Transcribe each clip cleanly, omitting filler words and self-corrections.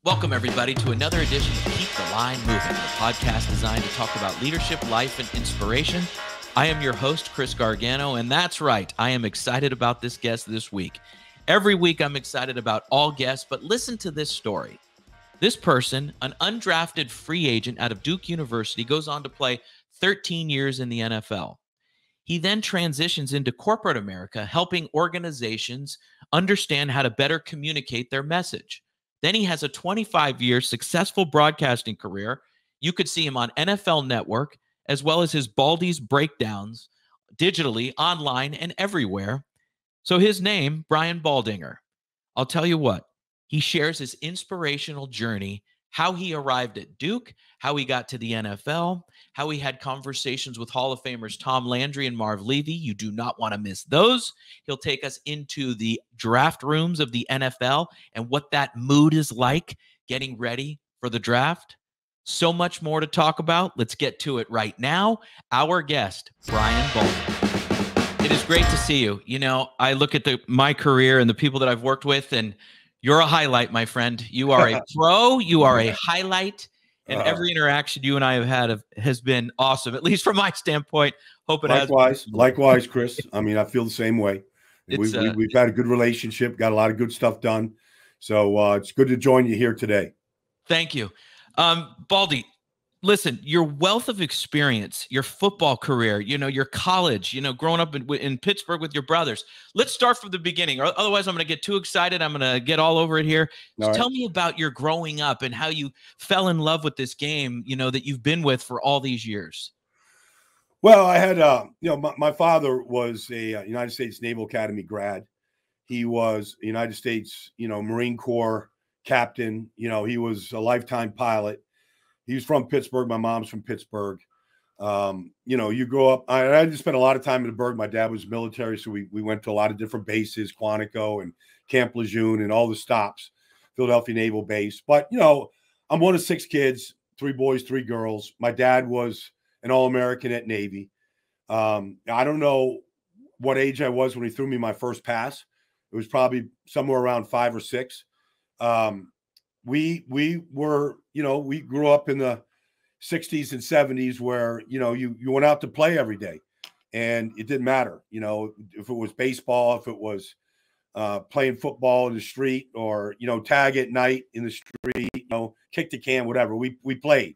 Welcome, everybody, to another edition of Keep the Line Moving, a podcast designed to talk about leadership, life, and inspiration. I am your host, Chris Gargano, and that's right, I am excited about this guest this week. Every week, I'm excited about all guests, but listen to this story. This person, an undrafted free agent out of Duke University, goes on to play 13 years in the NFL. He then transitions into corporate America, helping organizations understand how to better communicate their message. Then he has a 25-year successful broadcasting career. You could see him on NFL Network, as well as his Baldy's breakdowns, digitally, online, and everywhere. So his name, Brian Baldinger. I'll tell you what, he shares his inspirational journey, how he arrived at Duke, how he got to the NFL, how he had conversations with Hall of Famers Tom Landry and Marv Levy. You do not want to miss those. He'll take us into the draft rooms of the NFL and what that mood is like getting ready for the draft. So much more to talk about. Let's get to it right now. Our guest, Brian Baldy. It is great to see you. You know, I look at my career and the people that I've worked with, and you're a highlight, my friend. You are a pro. You are a highlight. And every interaction you and I have had has been awesome, at least from my standpoint. Hope it has. Likewise, Chris. I mean, I feel the same way. We've had a good relationship, got a lot of good stuff done. So it's good to join you here today. Thank you. Baldy, listen, your wealth of experience, your football career, your college, growing up in Pittsburgh with your brothers. Let's start from the beginning. Otherwise, I'm going to get too excited. I'm going to get all over it here. Tell me about your growing up and how you fell in love with this game, that you've been with for all these years. Well, I had, my father was a United States Naval Academy grad. He was a United States, Marine Corps captain. He was a lifetime pilot. He's from Pittsburgh. My mom's from Pittsburgh. You grow up. I just spent a lot of time in the Berg. My dad was military, so we went to a lot of different bases, Quantico and Camp Lejeune and all the stops, Philadelphia Naval Base. But, I'm one of 6 kids, 3 boys, 3 girls. My dad was an All-American at Navy. I don't know what age I was when he threw me my first pass. It was probably somewhere around 5 or 6. We were, we grew up in the 60s and 70s where, you went out to play every day and it didn't matter, if it was baseball, if it was playing football in the street or, tag at night in the street, kick the can, whatever, we played.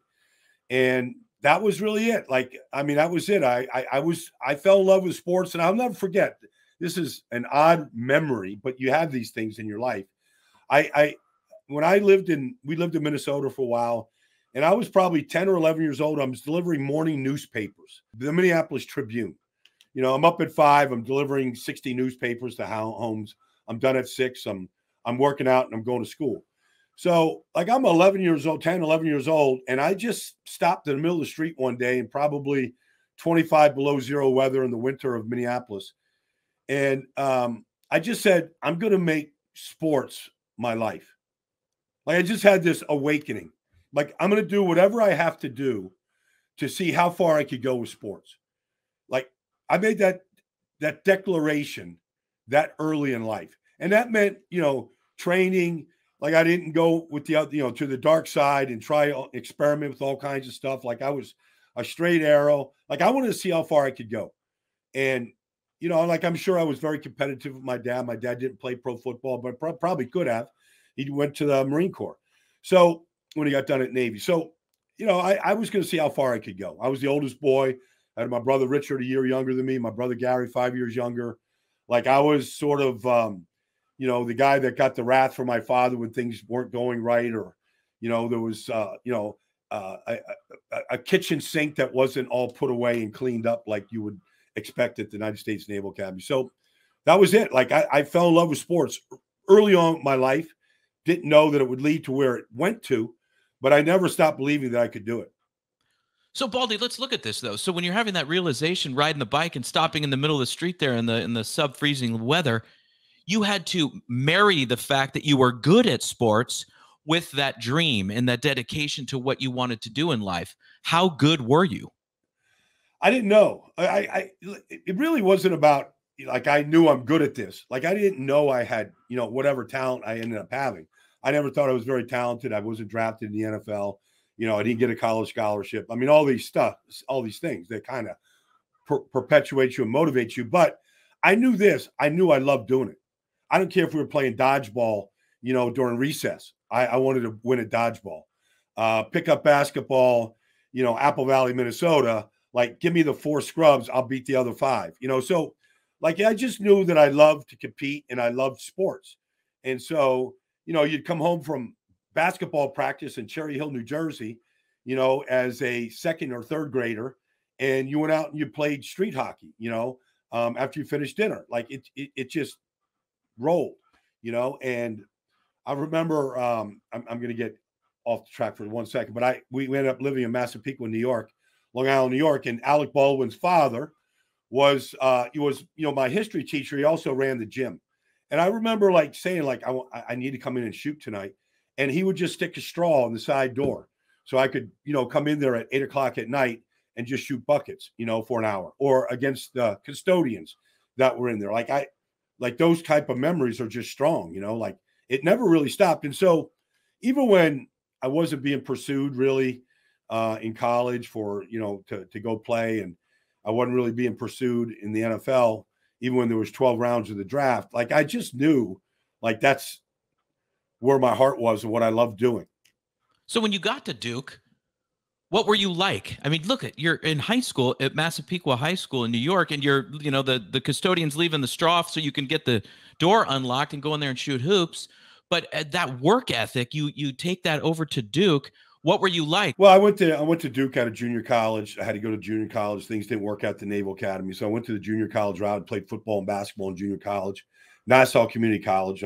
And that was really it. That was it. I fell in love with sports, and I'll never forget. This is an odd memory, but you have these things in your life. When we lived in Minnesota for a while, and I was probably 10 or 11 years old, I was delivering morning newspapers, the Minneapolis Tribune. I'm up at 5, I'm delivering 60 newspapers to homes. I'm done at 6. I'm working out and I'm going to school. So I'm 11 years old, and I just stopped in the middle of the street one day in probably 25 below zero weather in the winter of Minneapolis. And I just said, I'm going to make sports my life. I just had this awakening. I'm going to do whatever I have to do to see how far I could go with sports. I made that declaration that early in life. And that meant, training. I didn't go with to the dark side and try experiment with all kinds of stuff. I was a straight arrow. I wanted to see how far I could go. And, I'm sure I was very competitive with my dad. My dad didn't play pro football, but probably could have. He went to the Marine Corps. So when he got done at Navy. So, I was going to see how far I could go. I was the oldest boy. I had my brother Richard a year younger than me. My brother Gary 5 years younger. I was sort of, the guy that got the wrath from my father when things weren't going right, or, there was, a kitchen sink that wasn't all put away and cleaned up like you would expect at the United States Naval Academy. So that was it. I fell in love with sports early on in my life. Didn't know that it would lead to where it went to, but I never stopped believing that I could do it. So, Baldy, let's look at this, though. So when you're having that realization, riding the bike and stopping in the middle of the street there in the sub-freezing weather, you had to marry the fact that you were good at sports with that dream and that dedication to what you wanted to do in life. How good were you? I didn't know. It really wasn't about, I knew I'm good at this. I didn't know I had, whatever talent I ended up having. I never thought I was very talented. I wasn't drafted in the NFL. I didn't get a college scholarship. I mean, all these things that kind of perpetuate you and motivate you. But I knew this. I knew I loved doing it. I don't care if we were playing dodgeball, during recess. I wanted to win at dodgeball. Pick up basketball, Apple Valley, Minnesota. Like, give me the 4 scrubs. I'll beat the other 5. So like I just knew that I loved to compete and I loved sports. And so, you'd come home from basketball practice in Cherry Hill, New Jersey, as a 2nd or 3rd grader, and you went out and you played street hockey, after you finished dinner. Like it just rolled, and I remember I'm going to get off the track for 1 second, but we ended up living in Massapequa, New York, Long Island, New York, and Alec Baldwin's father was my history teacher. He also ran the gym. And I remember like saying like, I need to come in and shoot tonight. And he would just stick a straw on the side door. So I could, come in there at 8 o'clock at night and just shoot buckets, for an hour, or against the custodians that were in there. Like those type of memories are just strong, like it never really stopped. And so even when I wasn't being pursued really in college for, to go play, and I wasn't really being pursued in the NFL, even when there was 12 rounds of the draft, like I just knew like that's where my heart was and what I loved doing. So when you got to Duke, what were you like? I mean, you're in high school at Massapequa High School in New York, and you're, the custodian's leaving the straw so you can get the door unlocked and go in there and shoot hoops. But that work ethic, you take that over to Duke. What were you like? Well, I went to Duke out of junior college. I had to go to junior college. Things didn't work out at the Naval Academy. So I went to the junior college route, played football and basketball in junior college. Nassau Community College.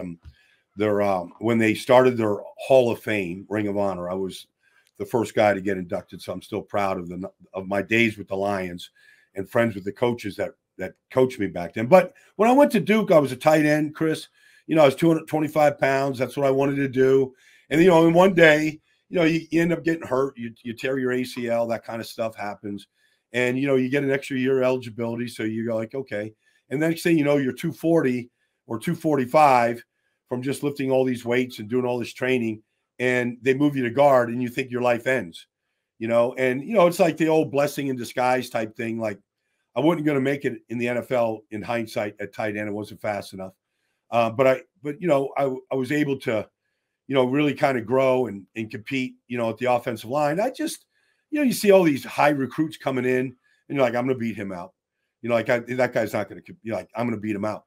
When they started their Hall of Fame, Ring of Honor, I was the first guy to get inducted. So I'm still proud of my days with the Lions and friends with the coaches that coached me back then. But when I went to Duke, I was a tight end, Chris. I was 225 pounds. That's what I wanted to do. And, in one day, you end up getting hurt. You tear your ACL, that kind of stuff happens. And, you get an extra year eligibility. So you go like, okay. And next thing you know, you're 240 or 245 from just lifting all these weights and doing all this training. And they move you to guard and you think your life ends, and, it's like the old blessing in disguise type thing. Like I wasn't going to make it in the NFL in hindsight at tight end. It wasn't fast enough. But I was able to, really kind of grow and compete, at the offensive line. I just, you see all these high recruits coming in and you're like, I'm going to beat him out. That guy's not going to, I'm going to beat him out,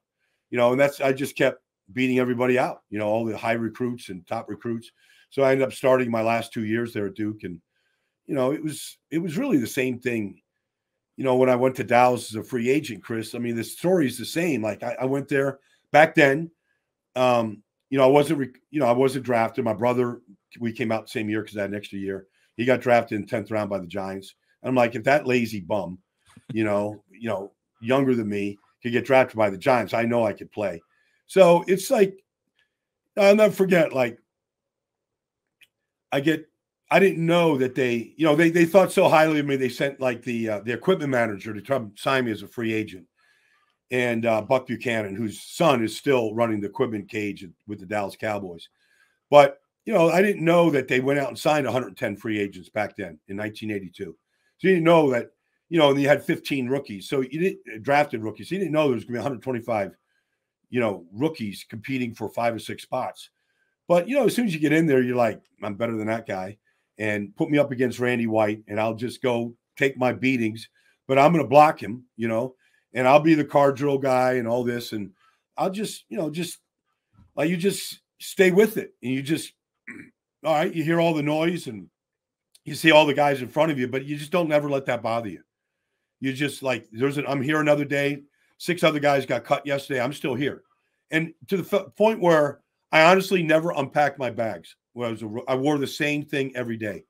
and I just kept beating everybody out, all the high recruits and top recruits. So I ended up starting my last 2 years there at Duke. And, it was really the same thing, when I went to Dallas as a free agent, Chris. I mean, the story is the same. Like I went there back then. I wasn't drafted. My brother, we came out the same year because I had an extra year. He got drafted in 10th round by the Giants. And I'm like, if that lazy bum, younger than me, could get drafted by the Giants, I know I could play. So it's like, I'll never forget, like, I didn't know that they thought so highly of me. They sent like the equipment manager to try to sign me as a free agent. And Buck Buchanan, whose son is still running the equipment cage with the Dallas Cowboys. But, I didn't know that they went out and signed 110 free agents back then in 1982. So you didn't know that, and you had 15 rookies. So you didn't drafted rookies. So you didn't know there was going to be 125, rookies competing for 5 or 6 spots. But, as soon as you get in there, you're like, I'm better than that guy. And put me up against Randy White, and I'll just go take my beatings. But I'm going to block him, and I'll be the card drill guy and all this. And I'll just, like you just stay with it. And you just, all right, you hear all the noise and you see all the guys in front of you, but you just don't ever let that bother you. You just like, I'm here another day. 6 other guys got cut yesterday. I'm still here. And to the point where I honestly never unpacked my bags. I wore the same thing every day.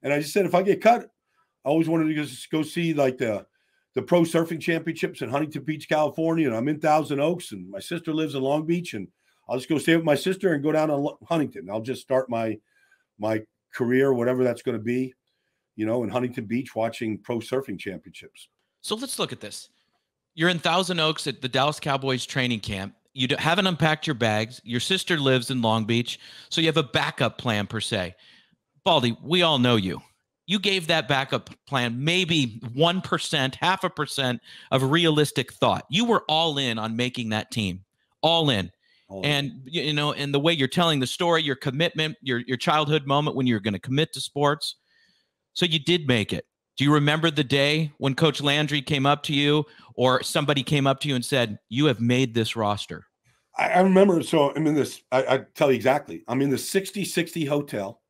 And I just said, if I get cut, I always wanted to just go see like the pro surfing championships in Huntington Beach, California. And I'm in Thousand Oaks and my sister lives in Long Beach, and I'll just go stay with my sister and go down to Huntington. I'll just start my career, whatever that's going to be, in Huntington Beach watching pro surfing championships. So let's look at this. You're in Thousand Oaks at the Dallas Cowboys training camp, haven't unpacked your bags. Your sister lives in Long Beach, so you have a backup plan per se. Baldy, we all know you. You gave that backup plan maybe 1%, 0.5% of realistic thought. You were all in on making that team, all in. And, and the way you're telling the story, your commitment, your childhood moment when you're going to commit to sports. So you did make it. Do you remember the day when Coach Landry came up to you or somebody came up to you and said, you have made this roster? I remember. So I'm in this, I tell you exactly. I'm in the 6060 Hotel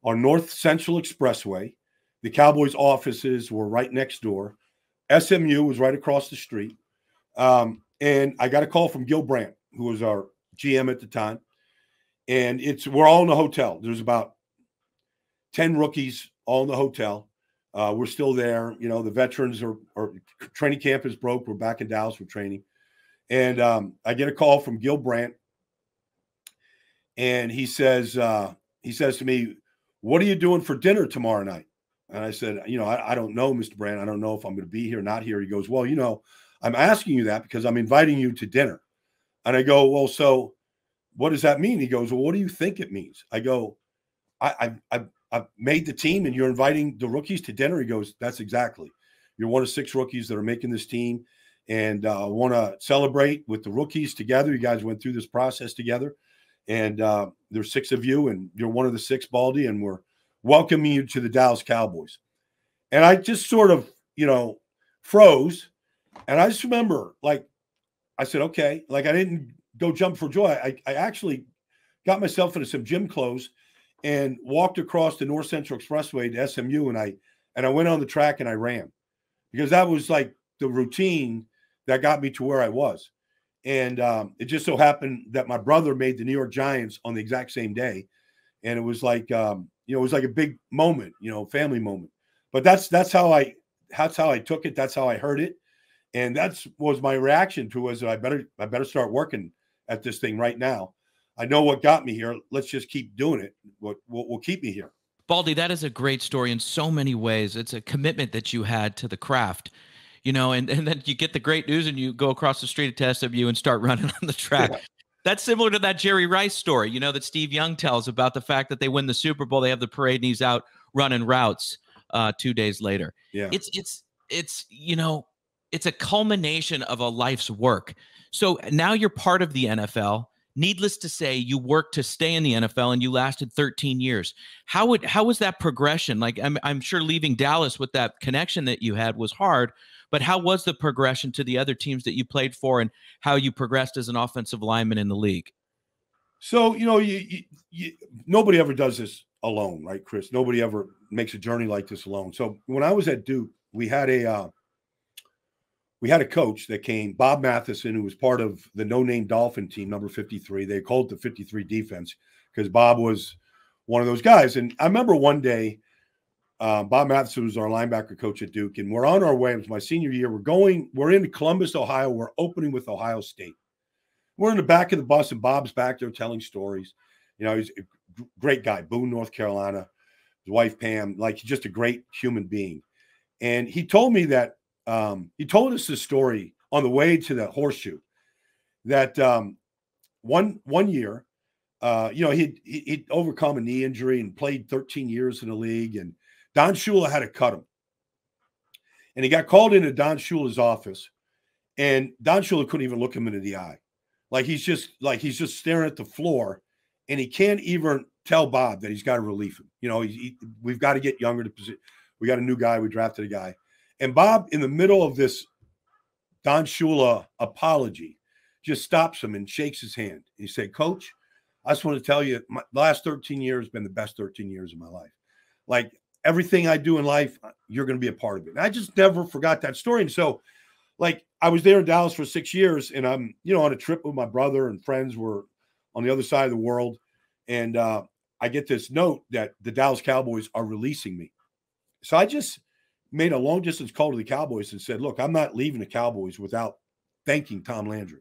on North Central Expressway. The Cowboys offices were right next door. SMU was right across the street. And I got a call from Gil Brandt, who was our GM at the time. And we're all in the hotel. There's about 10 rookies all in the hotel. We're still there. The veterans are training camp is broke. We're back in Dallas for training. And I get a call from Gil Brandt. And he says to me, what are you doing for dinner tomorrow night? And I said, I don't know, Mr. Brandt. I don't know if I'm going to be here or not here. He goes, well, I'm asking you that because I'm inviting you to dinner. And I go, well, so what does that mean? He goes, well, what do you think it means? I go, I've made the team and you're inviting the rookies to dinner. He goes, that's exactly. You're one of 6 rookies that are making this team and want to celebrate with the rookies together. You guys went through this process together and there's 6 of you and you're one of the 6, Baldy, and we're welcoming you to the Dallas Cowboys. And I just sort of, froze. And I just remember, I said, okay, I didn't go jump for joy. I actually got myself into some gym clothes and walked across the North Central Expressway to SMU. And I went on the track and I ran because that was like the routine that got me to where I was. And it just so happened that my brother made the New York Giants on the exact same day. And it was like, it was like a big moment, family moment. But that's how I took it. That's how I heard it. And that was my reaction to was I better start working at this thing right now. I know what got me here. Let's just keep doing it. What will keep me here. Baldy, that is a great story in so many ways. It's a commitment that you had to the craft, and then you get the great news and you go across the street at SMU and start running on the track. Yeah. That's similar to that Jerry Rice story, that Steve Young tells about the fact that they win the Super Bowl, they have the parade, and he's out running routes 2 days later. Yeah, it's a culmination of a life's work. So now you're part of the NFL. Needless to say, you worked to stay in the NFL and you lasted 13 years. How was that progression? I'm sure leaving Dallas with that connection that you had was hard, but how was the progression to the other teams that you played for and how you progressed as an offensive lineman in the league? So, nobody ever does this alone, right, Chris? Nobody ever makes a journey like this alone. So when I was at Duke, we had a coach that came, Bob Matheson, who was part of the no-name Dolphin team, number 53. They called it the 53 defense because Bob was one of those guys. And I remember one day, Bob Matheson was our linebacker coach at Duke, and we're on our way. It was my senior year. We're in Columbus, Ohio. We're opening with Ohio State. We're in the back of the bus, and Bob's back there telling stories. He's a great guy, Boone, North Carolina. His wife, Pam, he's just a great human being. And he told me that he told us this story on the way to the horseshoe that one year, he'd overcome a knee injury and played 13 years in the league. And Don Shula had to cut him. And he got called into Don Shula's office. And Don Shula couldn't even look him into the eye. He's just staring at the floor. And he can't even tell Bob that he's got to relieve him. We've got to get younger to position. We got a new guy. We drafted a guy. And Bob, in the middle of this Don Shula apology, just stops him and shakes his hand. He said, Coach, I just want to tell you, the last 13 years have been the best 13 years of my life. Everything I do in life, you're going to be a part of it. And I just never forgot that story. And so, I was there in Dallas for 6 years, and I'm, on a trip with my brother and friends. We're on the other side of the world. And I get this note that the Dallas Cowboys are releasing me. So I just made a long distance call to the Cowboys and said, look, I'm not leaving the Cowboys without thanking Tom Landry.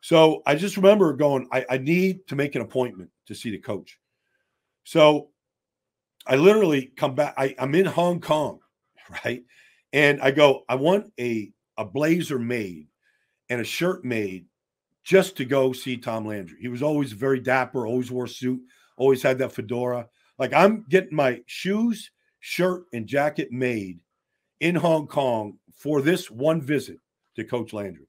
So I just remember going, I need to make an appointment to see the coach. So I literally come back. I'm in Hong Kong, right? And I go, I want a blazer made and a shirt made just to go see Tom Landry. He was always very dapper, always wore a suit, always had that fedora. Like, I'm getting my shoes, shirt, and jacket made in Hong Kong for this one visit to Coach Landry.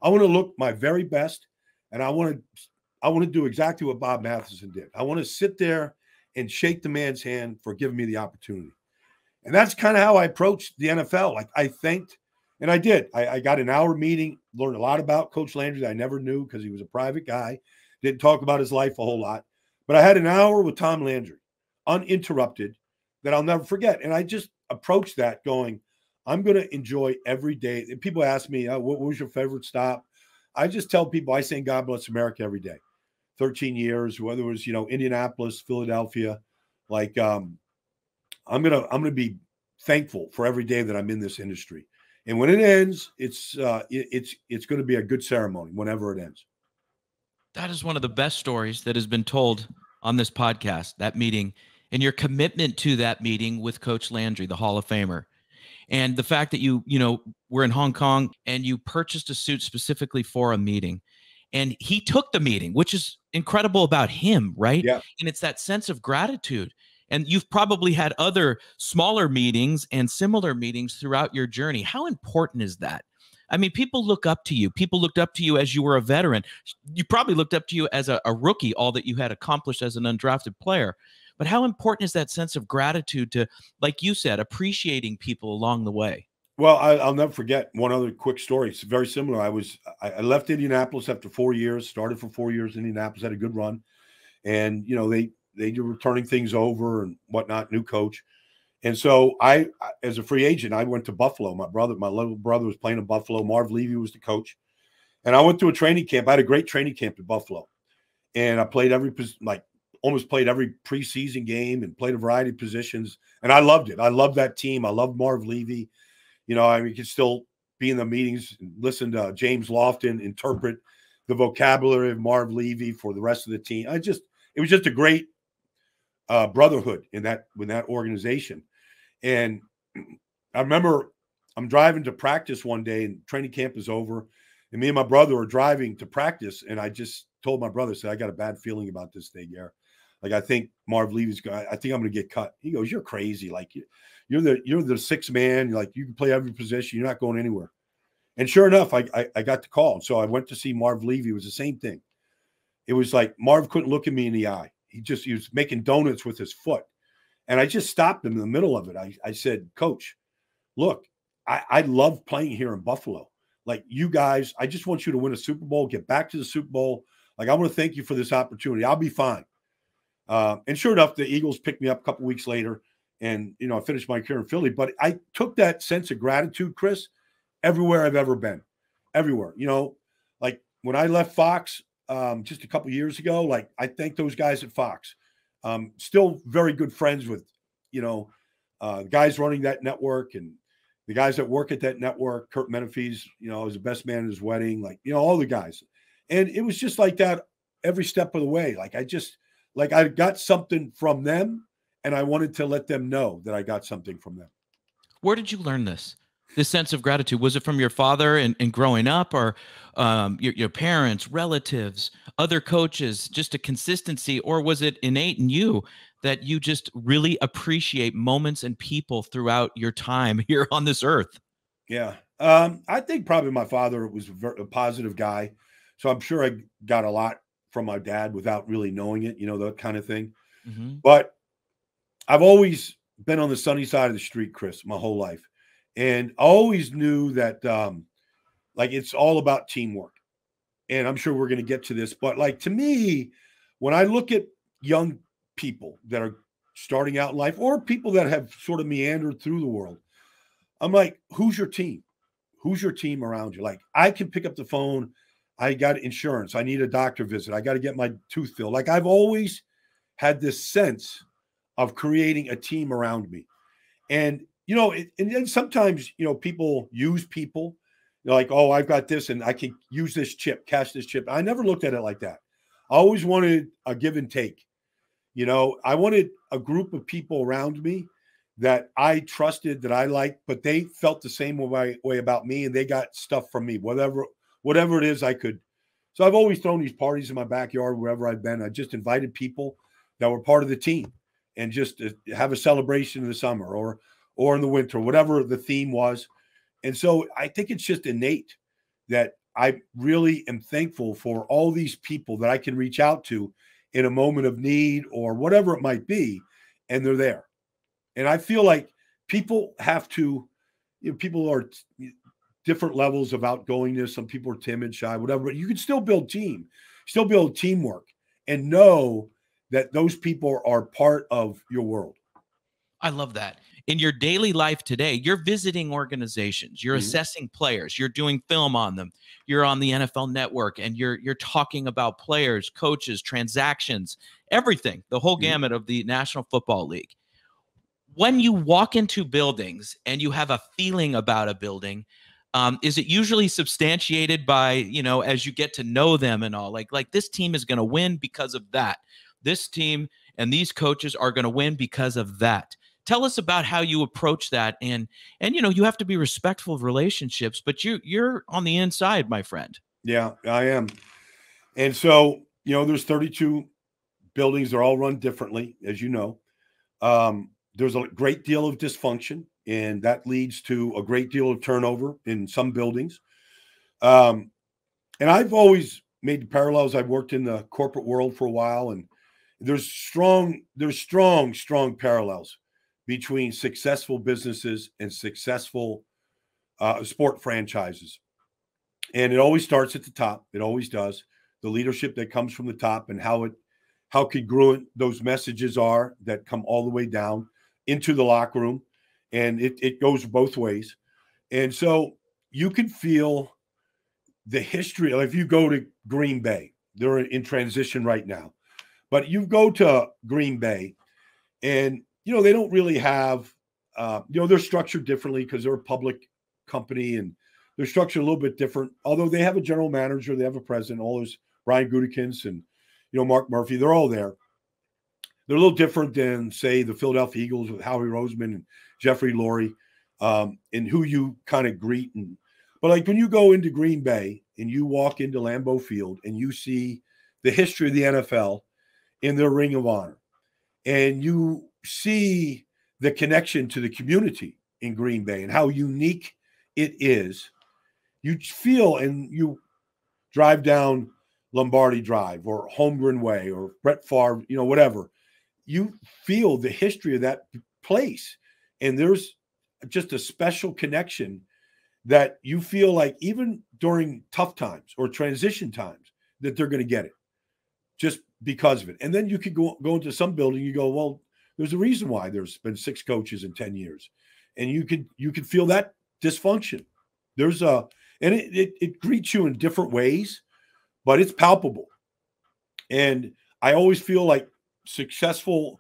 I want to look my very best, and I want to do exactly what Bob Matheson did. I want to sit there and shake the man's hand for giving me the opportunity. And that's kind of how I approached the NFL. Like, I thanked, and I did. I got an hour meeting, learned a lot about Coach Landry that I never knew because he was a private guy, didn't talk about his life a whole lot. But I had an hour with Tom Landry, uninterrupted, that I'll never forget. And I just approached that going, I'm going to enjoy every day. And people ask me, what was your favorite stop? I just tell people I sing God Bless America every day. 13 years, whether it was, Indianapolis, Philadelphia, like I'm gonna be thankful for every day that I'm in this industry. And when it ends, it's going to be a good ceremony whenever it ends. That is one of the best stories that has been told on this podcast, that meeting, and your commitment to that meeting with Coach Landry, the Hall of Famer. And the fact that you were in Hong Kong and you purchased a suit specifically for a meeting. And he took the meeting, which is incredible about him, right? Yeah. And it's that sense of gratitude. And you've probably had other smaller meetings and similar meetings throughout your journey. How important is that? I mean, people look up to you. People looked up to you as you were a veteran. You probably looked up to you as a rookie, all that you had accomplished as an undrafted player. But how important is that sense of gratitude to, like you said, appreciating people along the way? Well, I'll never forget one other quick story. It's very similar. I left Indianapolis after 4 years, started for 4 years in Indianapolis, had a good run. And, they were turning things over and whatnot, new coach. And so I, as a free agent, I went to Buffalo. My little brother was playing in Buffalo. Marv Levy was the coach. And I went to a training camp. I had a great training camp in Buffalo. And I played almost played every preseason game and played a variety of positions. And I loved it. I loved that team. I loved I could still be in the meetings and listen to James Lofton interpret the vocabulary of Marv Levy for the rest of the team. It was just a great brotherhood in that organization. And I remember I'm driving to practice one day and training camp is over. And me and my brother are driving to practice. And I just told my brother, I got a bad feeling about this thing here. Like, I think Marv Levy's guy, I think I'm going to get cut. He goes, "You're crazy. Like, you're the sixth man. You're like, you can play every position. You're not going anywhere." And sure enough, I got the call. So I went to see Marv Levy. It was the same thing. It was like Marv couldn't look at me in the eye. He was making donuts with his foot. And I just stopped him in the middle of it. I said, "Coach, look, I love playing here in Buffalo. Like, you guys, I just want you to win a Super Bowl, get back to the Super Bowl. Like, I want to thank you for this opportunity. I'll be fine." And sure enough, the Eagles picked me up a couple weeks later, and I finished my career in Philly. But I took that sense of gratitude, Chris, everywhere I've ever been, everywhere. Like when I left Fox just a couple years ago, like, I thank those guys at Fox. Still very good friends with, the guys running that network and the guys that work at that network. Kurt Menefees, was the best man at his wedding. Like, all the guys, and it was just like that every step of the way. Like, I got something from them, and I wanted to let them know that I got something from them. Where did you learn this sense of gratitude? Was it from your father and growing up, or your parents, relatives, other coaches, just a consistency, or was it innate in you that you just really appreciate moments and people throughout your time here on this earth? Yeah. I think probably my father was a positive guy. So I'm sure I got a lot from my dad without really knowing it, that kind of thing. Mm-hmm. But I've always been on the sunny side of the street, Chris, my whole life. And I always knew that, it's all about teamwork. And I'm sure we're going to get to this. But, to me, when I look at young people that are starting out in life or people that have sort of meandered through the world, I'm like, who's your team? Who's your team around you? Like, I can pick up the phone. I got insurance. I need a doctor visit. I got to get my tooth filled. Like, I've always had this sense of creating a team around me. And, and then sometimes, people use people. Like, oh, I've got this and I can use this chip, cash this chip. I never looked at it like that. I always wanted a give and take. I wanted a group of people around me that I trusted, that I liked, but they felt the same way about me, and they got stuff from me, whatever it is I could So I've always thrown these parties in my backyard wherever I've been. I just invited people that were part of the team and just have a celebration in the summer or in the winter, whatever the theme was. And so I think it's just innate that I really am thankful for all these people that I can reach out to in a moment of need or whatever it might be, and they're there. And I feel like people have to, people are different levels of outgoingness. Some people are timid, shy, whatever, but you can still build teamwork and know that those people are part of your world. I love that. In your daily life today, you're visiting organizations, you're assessing players, you're doing film on them, you're on the NFL Network, and you're talking about players, coaches, transactions, everything, the whole gamut of the National Football League. When you walk into buildings and you have a feeling about a building, is it usually substantiated by, as you get to know them and all, like this team is going to win because of that. This team and these coaches are going to win because of that. Tell us about how you approach that. And you have to be respectful of relationships, but you're on the inside, my friend. Yeah, I am. And so, there's 32 buildings. They're all run differently, as you know. There's a great deal of dysfunction, and that leads to a great deal of turnover in some buildings. And I've always made the parallels. I've worked in the corporate world for a while, and there's strong parallels between successful businesses and successful sport franchises. And it always starts at the top. It always does. The leadership that comes from the top and how congruent those messages are that come all the way down into the locker room. And it goes both ways. And so you can feel the history. Like if you go to Green Bay, they're in transition right now. But you go to Green Bay and, they don't really have, they're structured differently because they're a public company and they're structured a little bit different. Although they have a general manager, they have a president, all those Brian Gutekunst and, Mark Murphy, they're all there. They're a little different than, say, the Philadelphia Eagles with Howie Roseman and Jeffrey Lurie, and who you kind of greet. But like when you go into Green Bay and you walk into Lambeau Field and you see the history of the NFL in their Ring of Honor, and you see the connection to the community in Green Bay and how unique it is, you feel, and you drive down Lombardi Drive or Holmgren Way or Brett Favre, whatever, you feel the history of that place. And there's just a special connection that you feel like even during tough times or transition times that they're going to get it just because of it. And then you could go into some building, you go, well, there's a reason why there's been 6 coaches in 10 years. And you could feel that dysfunction. And it greets you in different ways, but it's palpable. And I always feel like successful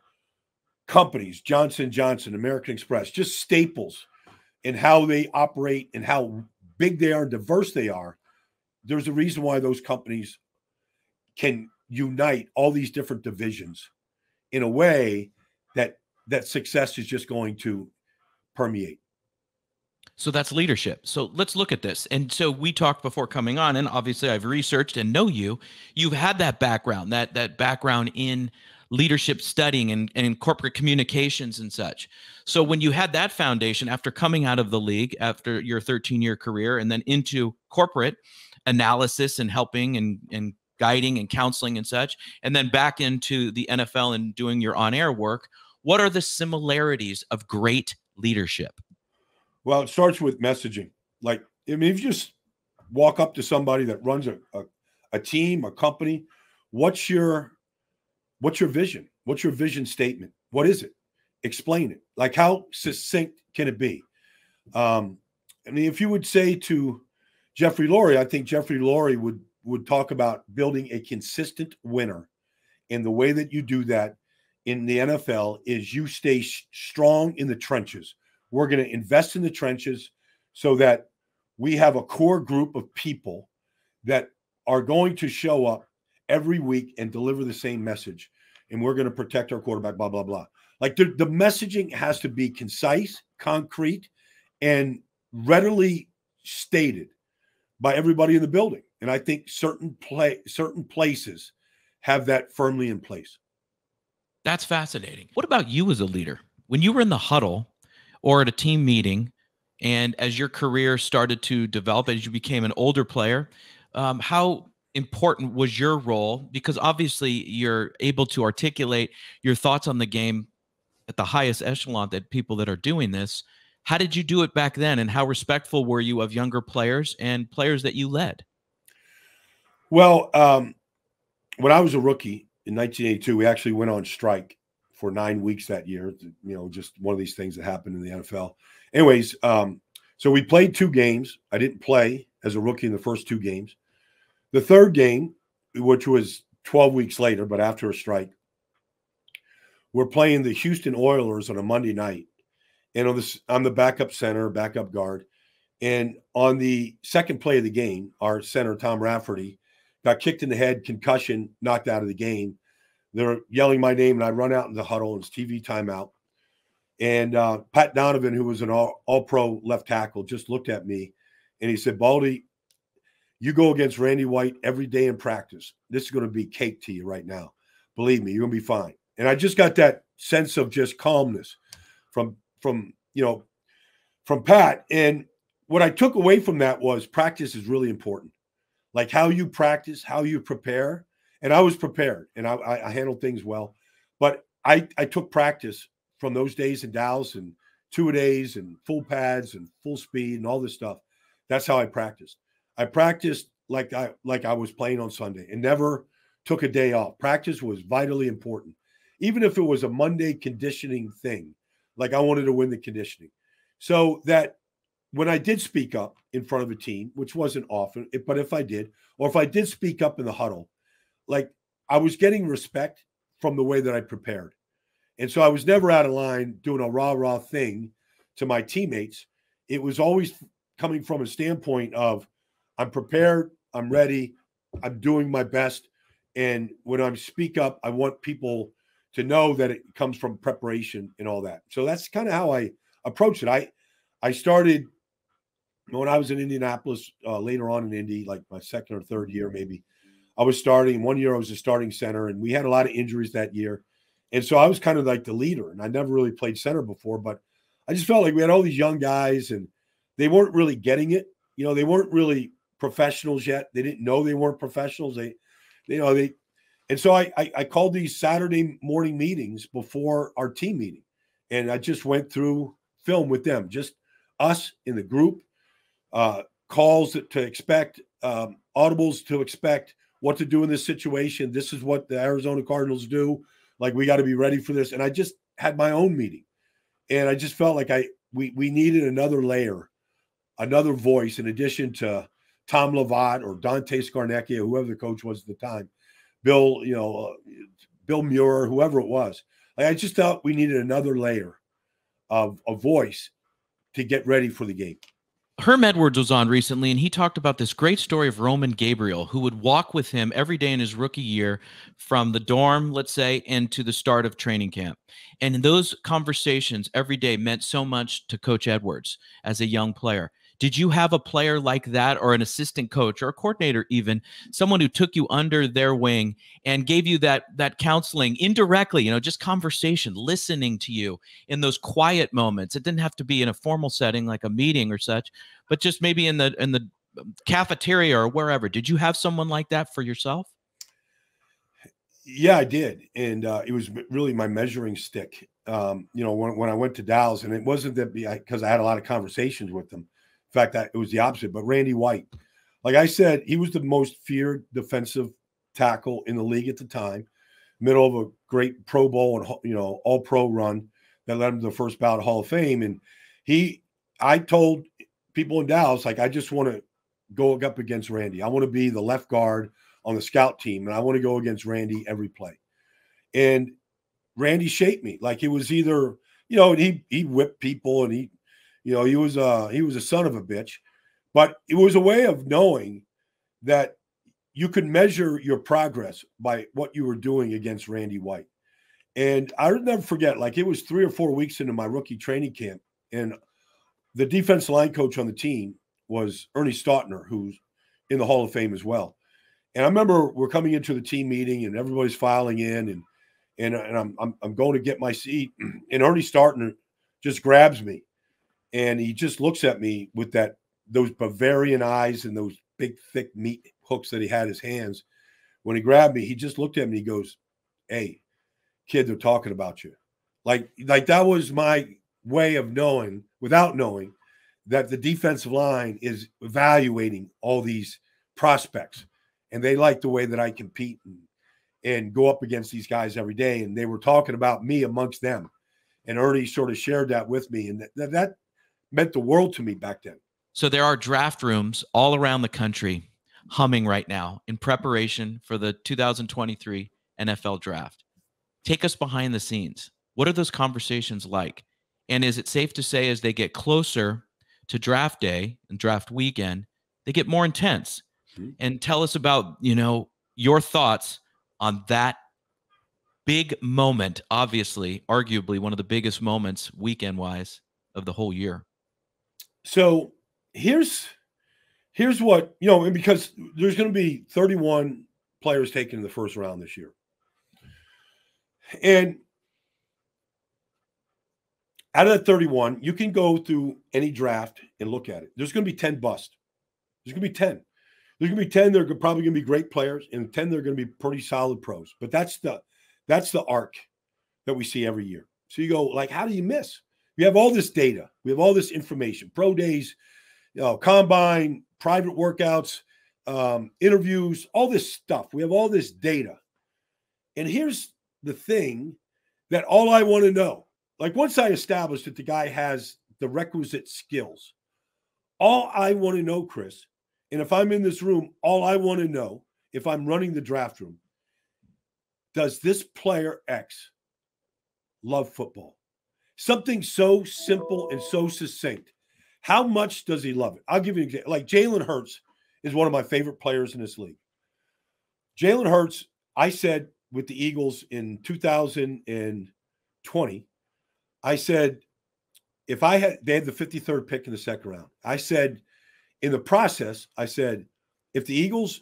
companies, Johnson & Johnson, American Express, just staples in how they operate and how big they are and diverse they are. There's a reason why those companies can unite all these different divisions in a way that success is just going to permeate. So that's leadership. So let's look at this. And so we talked before coming on, and obviously I've researched and know you. You've had that background, that background in leadership studying and corporate communications and such. So when you had that foundation after coming out of the league, after your 13-year career, and then into corporate analysis and helping and guiding and counseling and such, and then back into the NFL and doing your on-air work, what are the similarities of great leadership? Well, it starts with messaging. Like, if you just walk up to somebody that runs a team, a company, what's your vision? What's your vision statement? What is it? Explain it. Like, how succinct can it be? If you would say to Jeffrey Lurie, I think Jeffrey Lurie would talk about building a consistent winner. And the way that you do that in the NFL is you stay strong in the trenches. We're going to invest in the trenches so that we have a core group of people that are going to show up every week and deliver the same message. And we're going to protect our quarterback, blah, blah, blah. Like the messaging has to be concise, concrete, and readily stated by everybody in the building. And I think certain places have that firmly in place. That's fascinating. What about you as a leader? When you were in the huddle or at a team meeting, and as your career started to develop, as you became an older player, how important was your role? Because obviously you're able to articulate your thoughts on the game at the highest echelon that people that are doing this. How did you do it back then? And how respectful were you of younger players and players that you led? Well, when I was a rookie in 1982, we actually went on strike for 9 weeks that year. Just one of these things that happened in the NFL. Anyways, so we played 2 games. I didn't play as a rookie in the first 2 games. The third game, which was 12 weeks later, but after a strike, we're playing the Houston Oilers on a Monday night. And I'm the backup center, backup guard. And on the second play of the game, our center, Tom Rafferty, got kicked in the head, concussion, knocked out of the game. They're yelling my name, and I run out in the huddle. It's TV timeout. And Pat Donovan, who was an all-pro left tackle, just looked at me, and he said, Baldy, you go against Randy White every day in practice. This is going to be cake to you right now. Believe me, you're going to be fine. And I just got that sense of just calmness from Pat. And what I took away from that was practice is really important. Like how you practice, how you prepare. And I was prepared, and I handled things well. But I took practice from those days in Dallas and 2-a-days and full pads and full speed and all this stuff. That's how I practiced. I practiced like I was playing on Sunday and never took a day off. Practice was vitally important. Even if it was a Monday conditioning thing, like I wanted to win the conditioning. So that when I did speak up in front of a team, which wasn't often, but if I did, or if I did speak up in the huddle, like I was getting respect from the way that I prepared. And so I was never out of line doing a rah-rah thing to my teammates. It was always coming from a standpoint of I'm prepared, I'm ready, I'm doing my best. And when I speak up, I want people to know that it comes from preparation and all that. So that's kind of how I approached it. I started when I was in Indianapolis, later on in Indy, like my second or third year maybe. I was starting. 1 year I was a starting center, and we had a lot of injuries that year. And so I was kind of like the leader, and I never really played center before, but I just felt like we had all these young guys, and they weren't really getting it. They weren't really professionals yet. They didn't know they weren't professionals. And so I called these Saturday morning meetings before our team meeting, and I just went through film with them, just us in the group, calls to expect, audibles to expect, what to do in this situation. This is what the Arizona Cardinals do. Like, we got to be ready for this. And I just had my own meeting, and I just felt like we needed another layer, another voice in addition to Tom Lovat or Dante Scarnecchia, whoever the coach was at the time, Bill Muir, whoever it was. Like, I just thought we needed another layer of a voice to get ready for the game. Herm Edwards was on recently, and he talked about this great story of Roman Gabriel, who would walk with him every day in his rookie year from the dorm, let's say, and to the start of training camp. And those conversations every day meant so much to Coach Edwards as a young player. Did you have a player like that, or an assistant coach or a coordinator, even someone who took you under their wing and gave you that counseling indirectly, just conversation, listening to you in those quiet moments? It didn't have to be in a formal setting like a meeting or such, but just maybe in the cafeteria or wherever. Did you have someone like that for yourself? Yeah, I did. And it was really my measuring stick. When I went to Dallas, and it wasn't that because I had a lot of conversations with them. In fact, it was the opposite. But Randy White, like I said, he was the most feared defensive tackle in the league at the time, middle of a great Pro Bowl and all-pro run that led him to the first ballot Hall of Fame. And I told people in Dallas, like, I just want to go up against Randy. I want to be the left guard on the scout team, and I want to go against Randy every play. And Randy shaped me. Like, it was either, he whipped people, and he was a son of a bitch, but it was a way of knowing that you could measure your progress by what you were doing against Randy White. And I'll never forget, like, it was 3 or 4 weeks into my rookie training camp, and the defensive line coach on the team was Ernie Stautner, who's, in the Hall of Fame as well. And I remember we're coming into the team meeting and everybody's filing in, and I'm going to get my seat, and Ernie Starton just grabs me, and he just looks at me with those Bavarian eyes and those big thick meat hooks that he had in his hands. When he grabbed me, he just looked at me. He goes, "Hey, kid, they're talking about you." Like that was my way of knowing, without knowing, that the defensive line is evaluating all these prospects, and they like the way that I compete and go up against these guys every day. And they were talking about me amongst them. And Ernie sort of shared that with me. And that meant the world to me back then. So there are draft rooms all around the country humming right now in preparation for the 2023 NFL draft. Take us behind the scenes. What are those conversations like? And is it safe to say as they get closer to draft day and draft weekend, they get more intense? Mm-hmm. And tell us about, your thoughts on that big moment, obviously, arguably one of the biggest moments weekend-wise of the whole year. So here's what, and because there's going to be 31 players taken in the first round this year. And out of that 31, you can go through any draft and look at it. There's going to be 10 busts. There's going to be 10. There's going to be 10 that are probably going to be great players, and 10 that are going to be pretty solid pros. But that's the arc that we see every year. So you go, like, how do you miss? We have all this data. We have all this information, pro days, combine, private workouts, interviews, all this stuff. We have all this data. And here's the thing that all I want to know, like once I establish that the guy has the requisite skills, all I want to know, Chris, and if I'm in this room, all I want to know, if I'm running the draft room, does this player X love football? Something so simple and so succinct. How much does he love it? I'll give you an example. Like Jalen Hurts is one of my favorite players in this league. Jalen Hurts, I said with the Eagles in 2020, I said, they had the 53rd pick in the second round. I said, in the process, I said, if the Eagles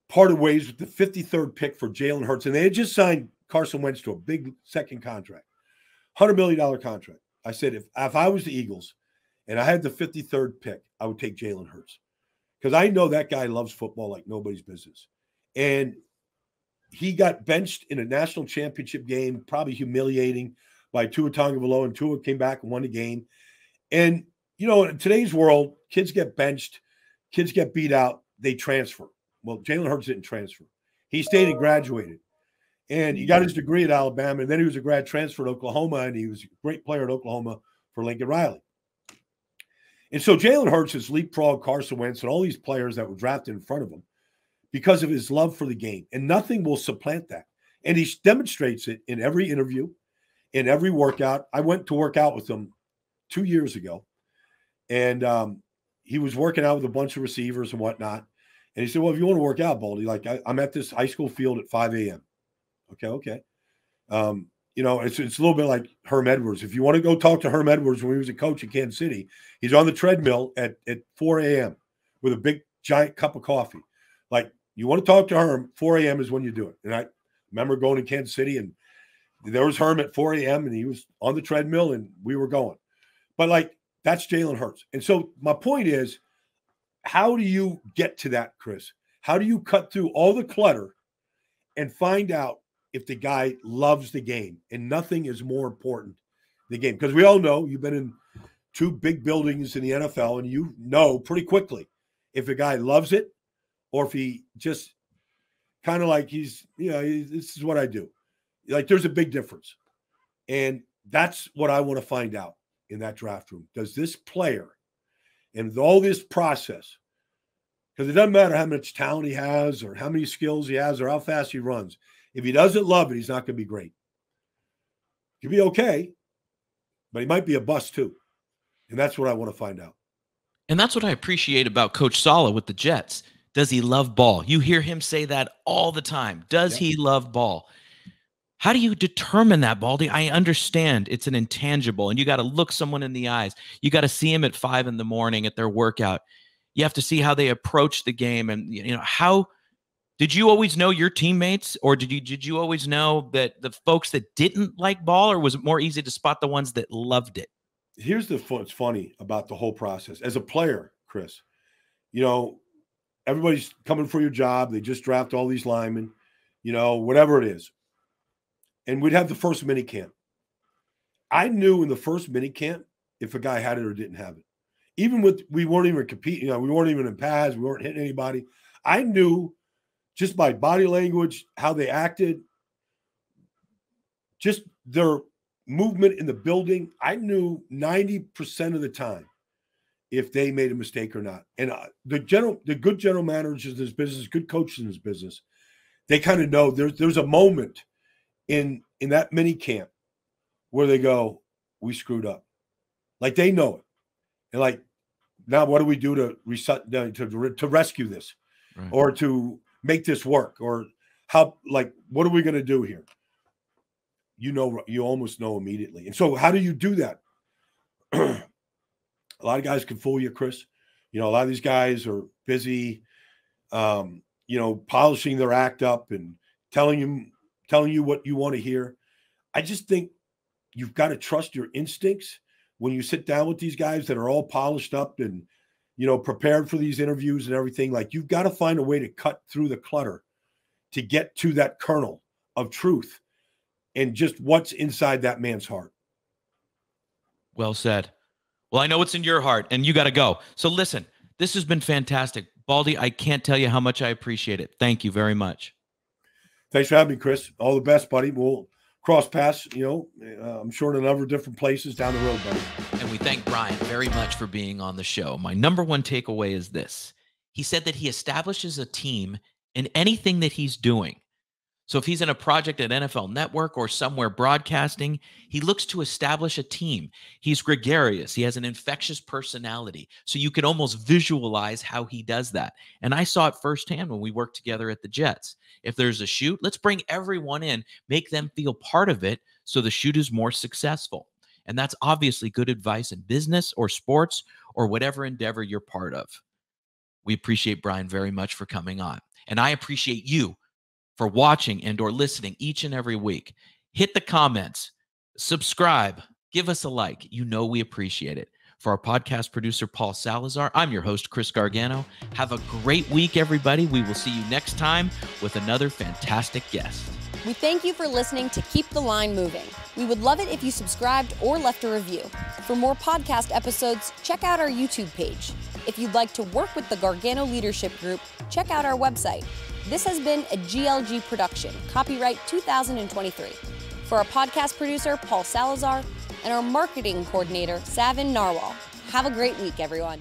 parted ways with the 53rd pick for Jalen Hurts, and they had just signed Carson Wentz to a big second contract, $100 million contract. I said, if I was the Eagles and I had the 53rd pick, I would take Jalen Hurts because I know that guy loves football like nobody's business. And he got benched in a national championship game, probably humiliating, by Tua Tagovailoa, and Tua came back and won the game. And, in today's world, kids get benched, kids get beat out, they transfer. Well, Jalen Hurts didn't transfer. He stayed and graduated. And he got his degree at Alabama, and then he was a grad transfer at Oklahoma, and he was a great player at Oklahoma for Lincoln Riley. And so Jalen Hurts has leapfrogged Carson Wentz and all these players that were drafted in front of him because of his love for the game. And nothing will supplant that. And he demonstrates it in every interview, in every workout. I went to work out with him 2 years ago, and he was working out with a bunch of receivers and whatnot. And he said, well, if you want to work out, Baldy, like I'm at this high school field at 5 a.m. Okay. It's a little bit like Herm Edwards. If you want to go talk to Herm Edwards when he was a coach in Kansas City, he's on the treadmill at 4 a.m. with a big, giant cup of coffee. Like, you want to talk to Herm, 4 a.m. is when you do it. And I remember going to Kansas City, and there was Herm at 4 a.m., and he was on the treadmill, and we were going. But, like, that's Jalen Hurts. And so my point is, how do you get to that, Chris? How do you cut through all the clutter and find out if the guy loves the game? And nothing is more important than the game. Because we all know, you've been in 2 big buildings in the NFL, and you know pretty quickly if a guy loves it or if he just kind of like this is what I do. Like, there's a big difference. And that's what I want to find out in that draft room. Does this player, and with all this process, because it doesn't matter how much talent he has or how many skills he has or how fast he runs. If he doesn't love it, he's not going to be great. He'll be okay, but he might be a bust too. And that's what I want to find out. And that's what I appreciate about Coach Saleh with the Jets. Does he love ball? You hear him say that all the time. Does he love ball? How do you determine that, Baldy? I understand it's an intangible, and you got to look someone in the eyes. You got to see him at 5 a.m. at their workout. You have to see how they approach the game. And, how did you always know your teammates, or did you always know that the folks that didn't like ball, or was it more easy to spot the ones that loved it? Here's what's funny about the whole process. As a player, Chris, everybody's coming for your job. They just draft all these linemen, whatever it is. And we'd have the first mini camp. I knew in the first mini camp if a guy had it or didn't have it. Even we weren't even competing, we weren't even in pads, we weren't hitting anybody. I knew just by body language, how they acted, just their movement in the building. I knew 90% of the time if they made a mistake or not. And the good general managers in this business, good coaches in this business, they kind of know there's a moment in that mini camp where they go, we screwed up. Like they know it. And like, now what do we do to reset, to rescue this, right, or to make this work, or what are we going to do here? You almost know immediately. And so how do you do that? A lot of guys can fool you, Chris. A lot of these guys are busy, polishing their act up and telling you what you want to hear. I just think you've got to trust your instincts when you sit down with these guys that are all polished up and, prepared for these interviews and everything. Like, you've got to find a way to cut through the clutter to get to that kernel of truth and just what's inside that man's heart. Well said. Well, I know what's in your heart, and you got to go. So listen, this has been fantastic. Baldy, I can't tell you how much I appreciate it. Thank you very much. Thanks for having me, Chris. All the best, buddy. We'll cross paths, I'm sure in a number of different places down the road, buddy. And we thank Brian very much for being on the show. My number one takeaway is this. He said that he establishes a team in anything that he's doing. So if he's in a project at NFL Network or somewhere broadcasting, he looks to establish a team. He's gregarious. He has an infectious personality. So you can almost visualize how he does that. And I saw it firsthand when we worked together at the Jets. If there's a shoot, let's bring everyone in, make them feel part of it so the shoot is more successful. And that's obviously good advice in business or sports or whatever endeavor you're part of. We appreciate Brian very much for coming on. And I appreciate you for watching and or listening each and every week. Hit the comments, subscribe, give us a like. We appreciate it. For our podcast producer, Paul Salazar, I'm your host, Chris Gargano. Have a great week, everybody. We will see you next time with another fantastic guest. We thank you for listening to Keep the Line Moving. We would love it if you subscribed or left a review. For more podcast episodes, check out our YouTube page. If you'd like to work with the Gargano Leadership Group, check out our website. This has been a GLG production, copyright 2023. For our podcast producer, Paul Salazar, and our marketing coordinator, Savin Narwal. Have a great week, everyone.